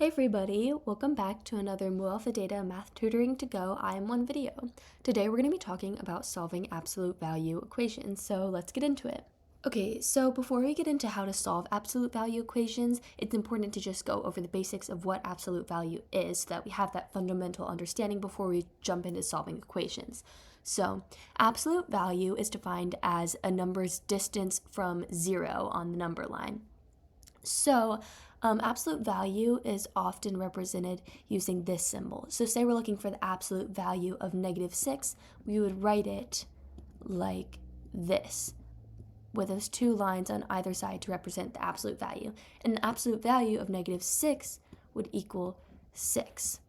Hey everybody, welcome back to another Mu Alpha Data Math Tutoring to Go IM1 video. Today we're going to be talking about solving absolute value equations, so let's get into it. Okay, so before we get into how to solve absolute value equations, it's important to just go over the basics of what absolute value is so that we have that fundamental understanding before we jump into solving equations. So, absolute value is defined as a number's distance from zero on the number line. So, absolute value is often represented using this symbol. So say we're looking for the absolute value of -6, we would write it like this, with those two lines on either side to represent the absolute value. And the absolute value of -6 would equal 6.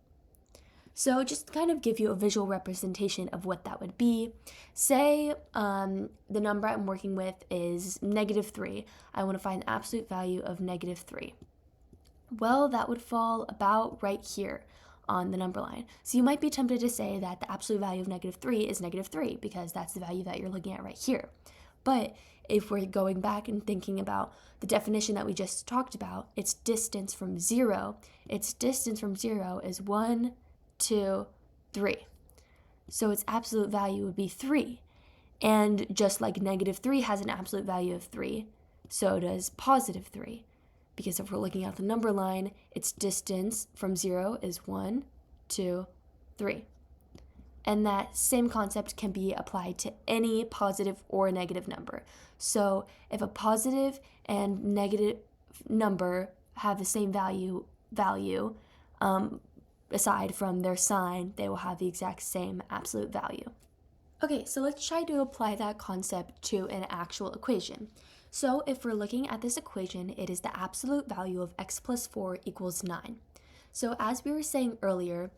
So just to kind of give you a visual representation of what that would be, say the number I'm working with is -3. I want to find the absolute value of -3. Well, that would fall about right here on the number line. So you might be tempted to say that the absolute value of -3 is -3 because that's the value that you're looking at right here. But if we're going back and thinking about the definition that we just talked about, its distance from zero is 1, 2, 3. So its absolute value would be 3. And just like -3 has an absolute value of 3, so does +3. Because if we're looking at the number line, its distance from 0 is 1, 2, 3. And that same concept can be applied to any positive or negative number. So if a positive and negative number have the same value, aside from their sign, they will have the exact same absolute value. Okay, so let's try to apply that concept to an actual equation. So if we're looking at this equation, it is the absolute value of x plus 4 equals 9. So as we were saying earlier,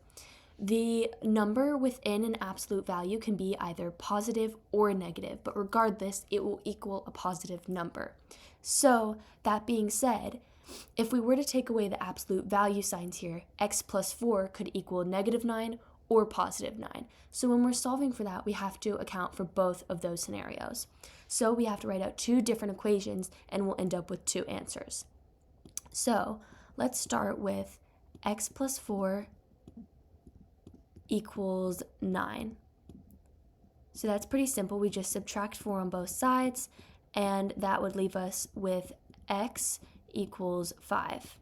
the number within an absolute value can be either positive or negative, but regardless, it will equal a positive number. So that being said, if we were to take away the absolute value signs here, x plus 4 could equal -9 or +9. So when we're solving for that, we have to account for both of those scenarios. So we have to write out two different equations and we'll end up with two answers. So let's start with x plus 4 equals 9. So that's pretty simple. We just subtract 4 on both sides, and that would leave us with x equals 5.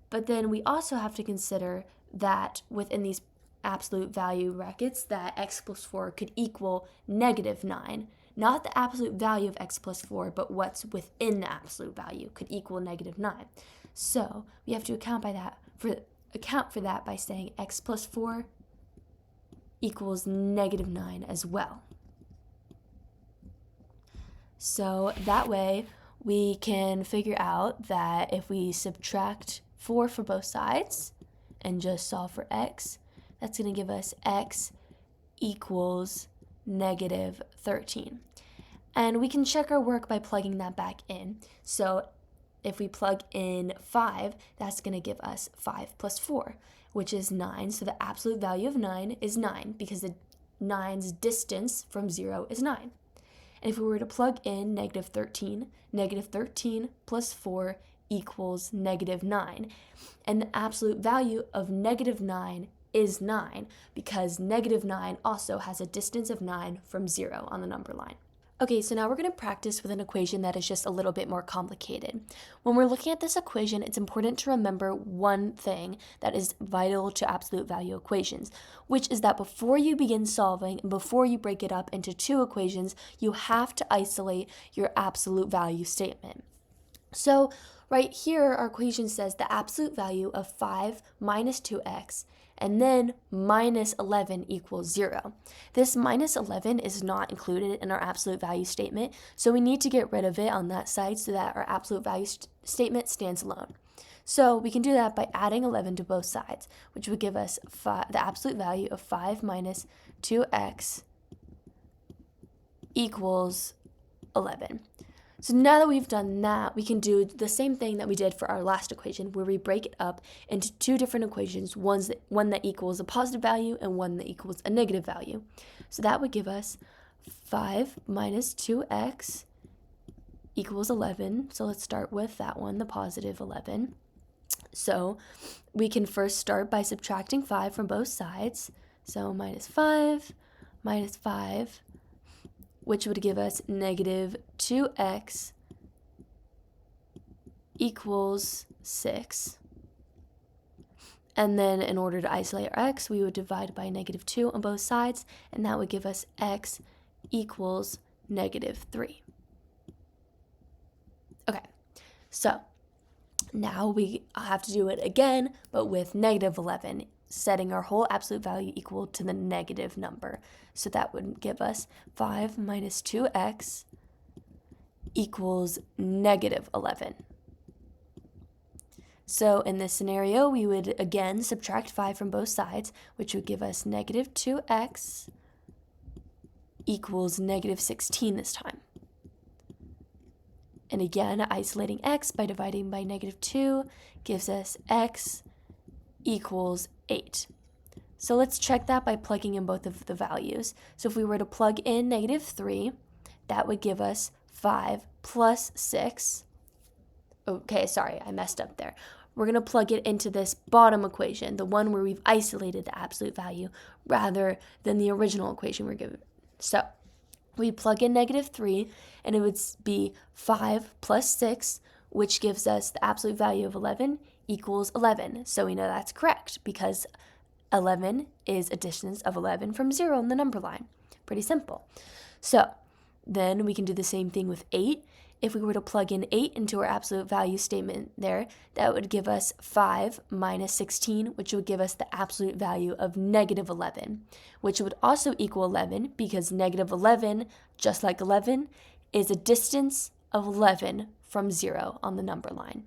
But then we also have to consider that within these absolute value brackets, that x plus 4 could equal -9. Not the absolute value of x plus 4, but what's within the absolute value could equal -9. So we have to account for that by saying x plus 4 equals -9 as well. So that way we can figure out that if we subtract 4 for both sides and just solve for x, that's going to give us x equals -13. And we can check our work by plugging that back in. So if we plug in 5, that's going to give us 5 plus 4, which is 9. So the absolute value of 9 is 9 because the 9's distance from 0 is 9. And if we were to plug in -13 plus 4 equals -9. And the absolute value of -9 is 9 because -9 also has a distance of 9 from 0 on the number line. Okay, so now we're going to practice with an equation that is just a little bit more complicated. When we're looking at this equation, it's important to remember one thing that is vital to absolute value equations, which is that before you begin solving and before you break it up into two equations, you have to isolate your absolute value statement. So right here, our equation says the absolute value of 5 minus 2x and then -11 equals 0. This -11 is not included in our absolute value statement, so we need to get rid of it on that side so that our absolute value statement stands alone. So we can do that by adding 11 to both sides, which would give us the absolute value of 5 minus 2x equals 11. So now that we've done that, we can do the same thing that we did for our last equation, where we break it up into two different equations, one that equals a positive value and one that equals a negative value. So that would give us 5 minus 2x equals 11. So let's start with that one, the positive 11. So we can first start by subtracting 5 from both sides. So minus 5, which would give us negative 2x equals 6. And then in order to isolate our x, we would divide by negative 2 on both sides, and that would give us x equals negative 3. Okay, so now we have to do it again, but with negative 11, setting our whole absolute value equal to the negative number. So that would give us 5 minus 2x equals negative 11. So in this scenario, we would again subtract 5 from both sides, which would give us negative 2x equals negative 16 this time. And again, isolating x by dividing by negative 2 gives us x equals 8. So let's check that by plugging in both of the values. So if we were to plug in negative 3, that would give us 5 plus 6. Okay, sorry, I messed up there. We're going to plug it into this bottom equation, the one where we've isolated the absolute value, rather than the original equation we're given. So we plug in negative 3, and it would be 5 plus 6, which gives us the absolute value of 11 equals 11. So we know that's correct, because 11 is a distance of 11 from 0 in the number line. Pretty simple. So then we can do the same thing with 8. If we were to plug in 8 into our absolute value statement there, that would give us 5 minus 16, which would give us the absolute value of negative 11, which would also equal 11, because negative 11, just like 11, is a distance of 11 from 0 on the number line.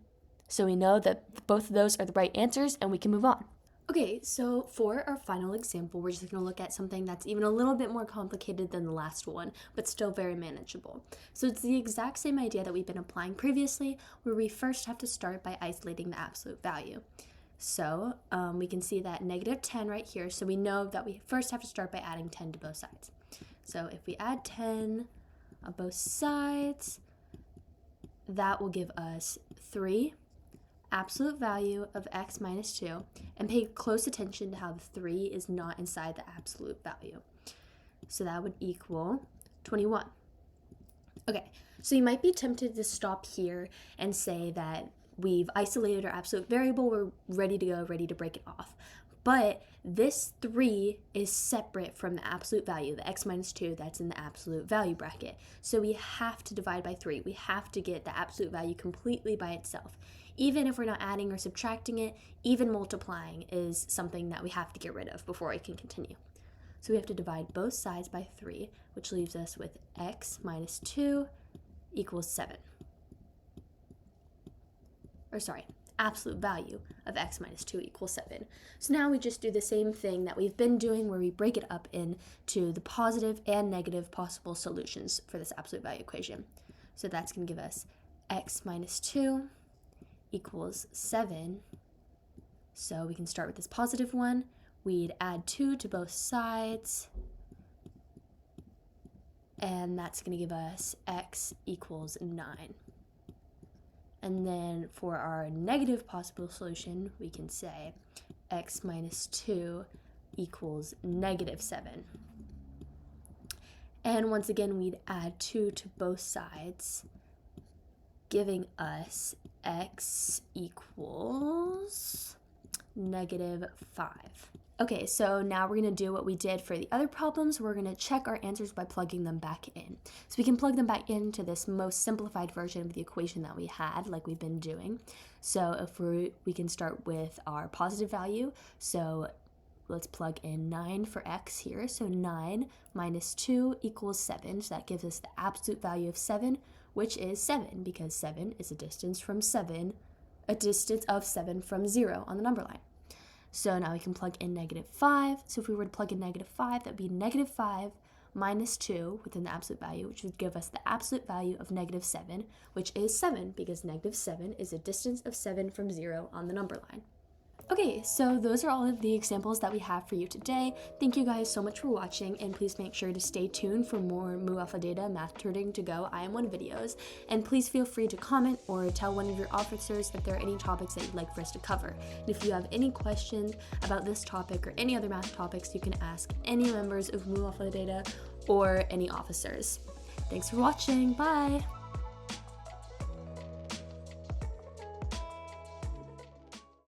So we know that both of those are the right answers, and we can move on. Okay, so for our final example, we're just going to look at something that's even a little bit more complicated than the last one, but still very manageable. So it's the exact same idea that we've been applying previously, where we first have to start by isolating the absolute value. So we can see that negative 10 right here, so we know that we first have to start by adding 10 to both sides. So if we add 10 on both sides, that will give us 3 absolute value of x minus 2, and pay close attention to how the 3 is not inside the absolute value. So that would equal 21. Okay, so you might be tempted to stop here and say that we've isolated our absolute variable, we're ready to go, ready to break it off. But this 3 is separate from the absolute value, the x minus 2 that's in the absolute value bracket. So we have to divide by 3. We have to get the absolute value completely by itself. Even if we're not adding or subtracting it, even multiplying is something that we have to get rid of before I can continue. So we have to divide both sides by 3, which leaves us with x minus 2 equals 7. Absolute value of x minus 2 equals 7. So now we just do the same thing that we've been doing, where we break it up into the positive and negative possible solutions for this absolute value equation. So that's going to give us x minus 2 equals 7. So we can start with this positive one. We'd add 2 to both sides, and that's going to give us x equals 9. And then for our negative possible solution, we can say x minus 2 equals negative 7. And once again, we'd add 2 to both sides, giving us x equals negative 5. Okay, so now we're going to do what we did for the other problems. We're going to check our answers by plugging them back in. So we can plug them back into this most simplified version of the equation that we had, like we've been doing. So if we can start with our positive value. So let's plug in 9 for x here. So 9 minus 2 equals 7. So that gives us the absolute value of 7, which is 7, because 7 is a distance of 7 from 0 on the number line. So now we can plug in negative 5. So if we were to plug in negative 5, that would be negative 5 minus 2 within the absolute value, which would give us the absolute value of negative 7, which is 7, because negative 7 is a distance of 7 from 0 on the number line. Okay, so those are all of the examples that we have for you today. Thank you guys so much for watching, and please make sure to stay tuned for more Mu Alpha Data Math Tutoring to Go IM1 videos. And please feel free to comment or tell one of your officers if there are any topics that you'd like for us to cover. And if you have any questions about this topic or any other math topics, you can ask any members of Mu Alpha Data or any officers. Thanks for watching. Bye!